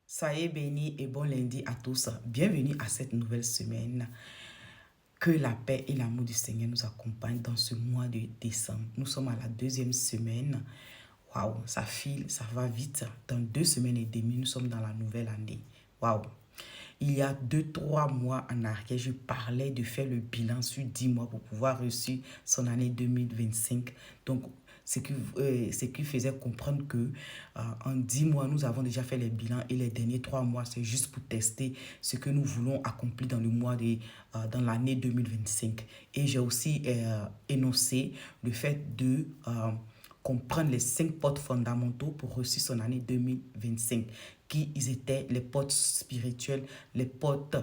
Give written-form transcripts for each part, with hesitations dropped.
Soyez bénis et bon lundi à tous. Bienvenue à cette nouvelle semaine. Que la paix et l'amour du Seigneur nous accompagnent dans ce mois de décembre. Nous sommes à la deuxième semaine. Waouh, ça file, ça va vite. Dans 2 semaines et demie, nous sommes dans la nouvelle année. Waouh. Il y a 2-3 mois en arrière, je parlais de faire le bilan sur 10 mois pour pouvoir réussir son année 2025. Donc, ce qui faisait comprendre que en 10 mois, nous avons déjà fait les bilans et les derniers 3 mois, c'est juste pour tester ce que nous voulons accomplir dans le dans l'année 2025. Et j'ai aussi énoncé le fait de comprendre les 5 potes fondamentaux pour réussir son année 2025. Qui ils étaient, les potes spirituels, les potes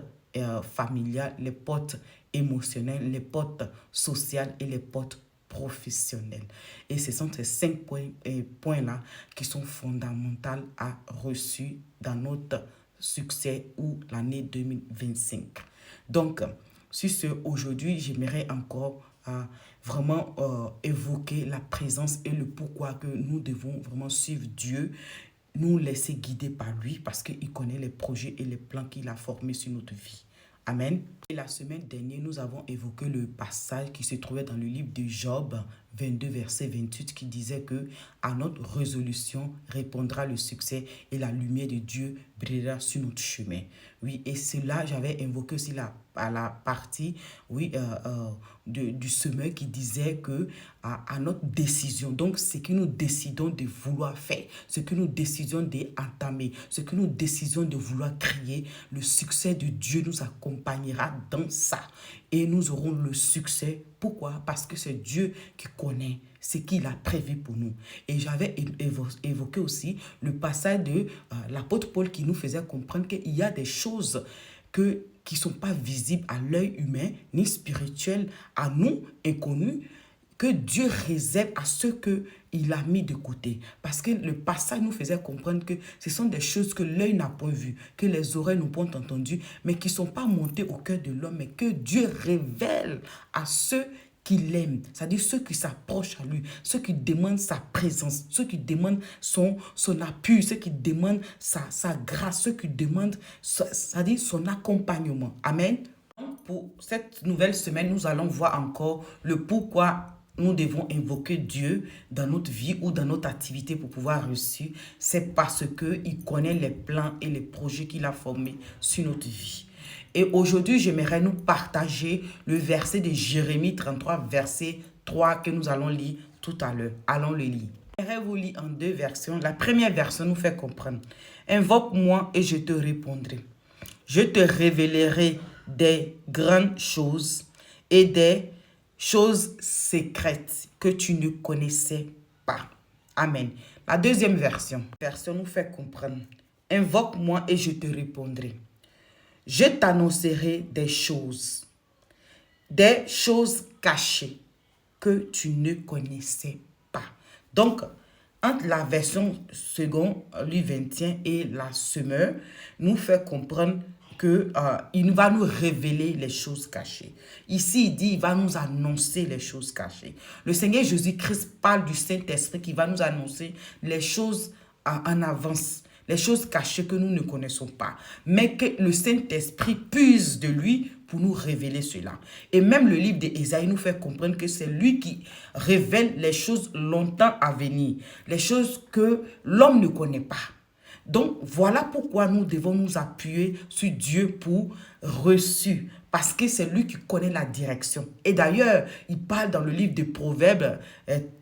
familiales, les potes émotionnels, les potes sociaux et les potes professionnels. Et ce sont ces 5 points-là qui sont fondamentaux à reçu dans notre succès ou l'année 2025. Donc, sur ce, aujourd'hui, j'aimerais encore vraiment évoquer la présence et le pourquoi que nous devons vraiment suivre Dieu, nous laisser guider par lui parce qu'il connaît les projets et les plans qu'il a formés sur notre vie. Amen. Et la semaine dernière, nous avons évoqué le passage qui se trouvait dans le livre de Job 22, verset 28, qui disait que à notre résolution répondra le succès et la lumière de Dieu brillera sur notre chemin. Oui, et cela, j'avais invoqué aussi la partie, oui, du semeur qui disait que à notre décision, donc ce que nous décidons de vouloir faire, ce que nous décidons d'entamer, ce que nous décidons de vouloir créer, le succès de Dieu nous accompagnera dans ça. Et nous aurons le succès. Pourquoi? Parce que c'est Dieu qui connaît ce qu'il a prévu pour nous. Et j'avais évoqué aussi le passage de l'apôtre Paul qui nous faisait comprendre qu'il y a des choses qui ne sont pas visibles à l'œil humain, ni spirituel, à nous, inconnus, que Dieu réserve à ceux qu'il a mis de côté. Parce que le passage nous faisait comprendre que ce sont des choses que l'œil n'a pas vues, que les oreilles n'ont pas entendues, mais qui ne sont pas montées au cœur de l'homme, mais que Dieu révèle à ceux qu'il aime, c'est-à-dire ceux qui s'approchent à lui, ceux qui demandent sa présence, ceux qui demandent son appui, ceux qui demandent sa grâce, ceux qui demandent, c'est-à-dire son accompagnement. Amen. Pour cette nouvelle semaine, nous allons voir encore le pourquoi nous devons invoquer Dieu dans notre vie ou dans notre activité pour pouvoir réussir. C'est parce qu'il connaît les plans et les projets qu'il a formés sur notre vie. Et aujourd'hui, j'aimerais nous partager le verset de Jérémie 33, verset 3 que nous allons lire tout à l'heure. Allons le lire. J'aimerais vous lire en 2 versions. La première version nous fait comprendre. Invoque-moi et je te répondrai. Je te révélerai des grandes choses et des choses secrètes que tu ne connaissais pas. Amen. La deuxième version nous fait comprendre. Invoque-moi et je te répondrai. Je t'annoncerai des choses cachées que tu ne connaissais pas. Donc, entre la version second, livre 21 et la semeur, nous fait comprendre qu'il va nous révéler les choses cachées. Ici, il dit, il va nous annoncer les choses cachées. Le Seigneur Jésus-Christ parle du Saint-Esprit qui va nous annoncer les choses en avance, les choses cachées que nous ne connaissons pas, mais que le Saint-Esprit puise de lui pour nous révéler cela. Et même le livre d'Ésaïe nous fait comprendre que c'est lui qui révèle les choses longtemps à venir, les choses que l'homme ne connaît pas. Donc, voilà pourquoi nous devons nous appuyer sur Dieu pour reçu. Parce que c'est lui qui connaît la direction. Et d'ailleurs, il parle dans le livre de Proverbes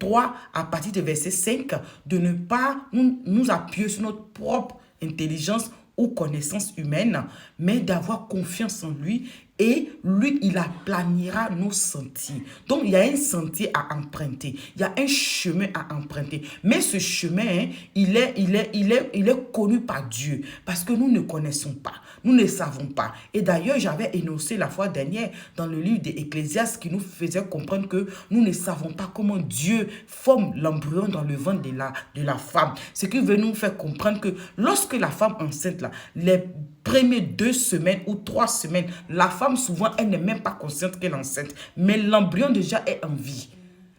3, à partir du verset 5, de ne pas nous appuyer sur notre propre intelligence ou connaissance humaine, mais d'avoir confiance en lui. Et lui, il aplanira nos sentiers. Donc, il y a un sentier à emprunter. Il y a un chemin à emprunter. Mais ce chemin, il est connu par Dieu. Parce que nous ne connaissons pas. Nous ne savons pas. Et d'ailleurs, j'avais énoncé la fois dernière dans le livre d'Ecclésiaste qui nous faisait comprendre que nous ne savons pas comment Dieu forme l'embryon dans le ventre de la femme. Ce qui veut nous faire comprendre que lorsque la femme enceinte, les premières 2 semaines ou 3 semaines, la femme souvent, elle n'est même pas consciente qu'elle est enceinte. Mais l'embryon déjà est en vie.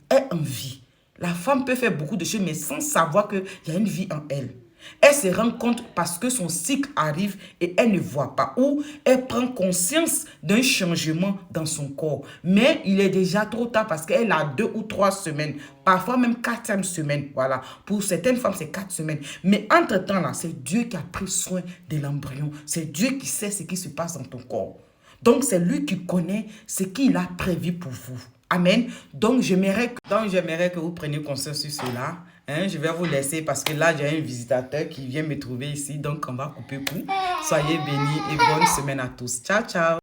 Est en vie. La femme peut faire beaucoup de choses, mais sans savoir qu'il y a une vie en elle. Elle se rend compte parce que son cycle arrive et elle ne voit pas. Ou elle prend conscience d'un changement dans son corps. Mais il est déjà trop tard parce qu'elle a 2 ou 3 semaines. Parfois même 4e semaine. Voilà. Pour certaines femmes, c'est 4 semaines. Mais entre-temps, là, c'est Dieu qui a pris soin de l'embryon. C'est Dieu qui sait ce qui se passe dans ton corps. Donc, c'est lui qui connaît ce qu'il a prévu pour vous. Amen. Donc, j'aimerais que vous preniez conscience sur cela. Hein, je vais vous laisser parce que là, j'ai un visitateur qui vient me trouver ici. Donc, on va couper court. Soyez bénis et bonne semaine à tous. Ciao, ciao.